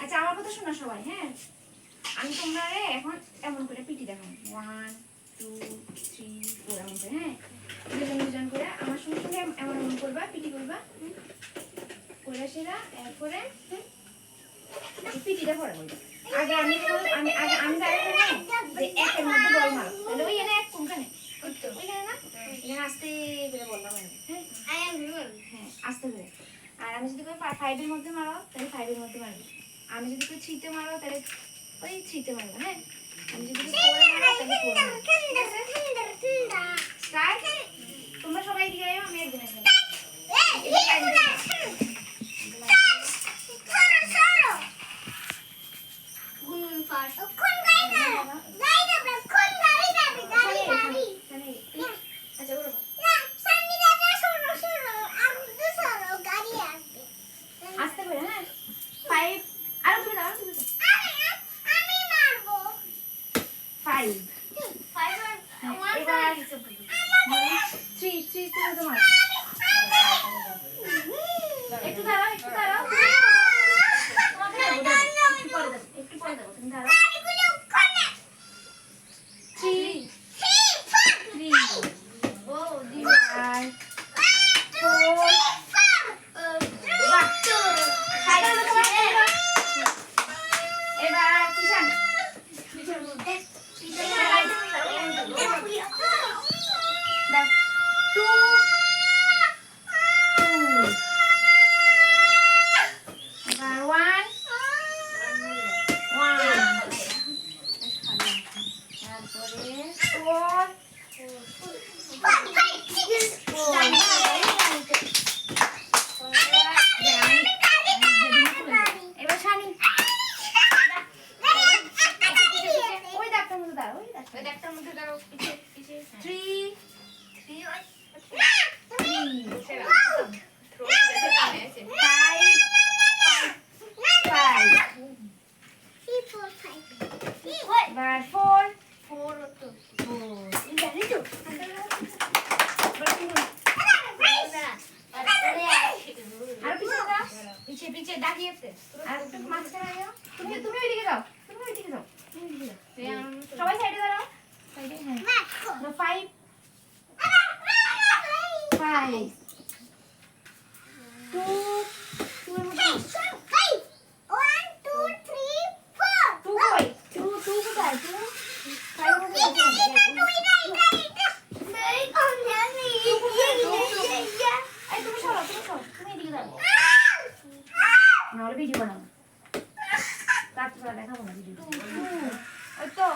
আচ্ছা আমার কথা শোনো সবাই, হ্যাঁ আমি তোমরা এখন এমন করে পিটি দেখাবো 1 2 3 4 এমন করে, হ্যাঁ দুজন করে আমার সঙ্গে সঙ্গে এমন এমন করবা, পিটি করবা করে সেরা এরপরে পিটিটা পরে বলবো। আগে আমি যে একের মধ্যে বল মারো, তাহলে ওই এনে এক কোনখানে ওইখানে না, এখানে আস্তে করে বললাম আমি, হ্যাঁ হ্যাঁ আস্তে করে। আর আমি যদি 5 এর মধ্যে মারো তাহলে 5 এর মধ্যে মারবি, আমি যদি 3 তে মারো তাহলে ওই 3 তে মারবো, হ্যাঁ আমি যদি 4 এ মারো তাহলে 4 এ স্টার্ট। তোমরা সবাই দিকে আয়ো, আমি একদিন আসবো। আস্তে করে, হ্যাঁ 5 আর তুমি দাও, তুমি দাও 5 এবার 3 তুমি তোমার একটু দাঁড়াও, একটু দাঁড়াও, একটু পরে দাও, তুমি দাঁড়াও 3 ও দিবা 4 এবার কিষান সবাই সাইডে দাঁড়াও, সাইডে, হ্যাঁ 5 2 2 এর মধ্যে 1 2 3 4 2 কই 2 কোথায় 2 5 এর মধ্যে তুমি সরো, তুমি এদিকে দাঁড়াও, নাহলে ভিডিও বানাও, রাত্রিবেলা দেখাবো না ভিডিও। ওই তো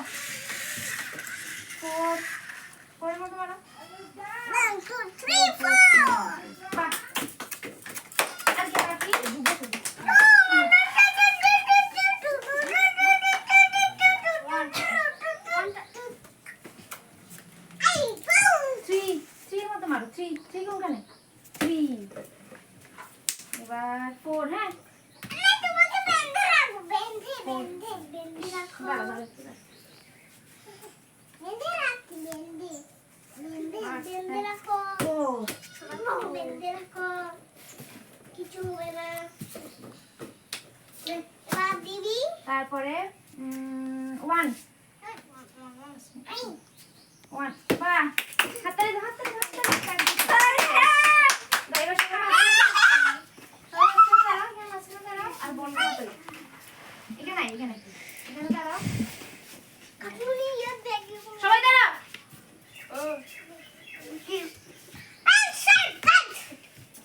4 এর মধ্যে মারো 1 2 3 4 আর কি আর কি মারো 3 কোনখানে 3 এবার 4, হ্যাঁ তোমাকে বেঁধে রাখবো, বেঁধে রাখো, বেঁধে রাখো, কিছু হবে না। দিবি তারপরে 1 বাহ হাততালি দাও, হাততালি আর বন্ধ করতে এখানে দাঁড়াও, সবাই দাঁড়াও,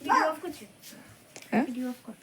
ভিডিও অফ করছি, ভিডিও অফ কর।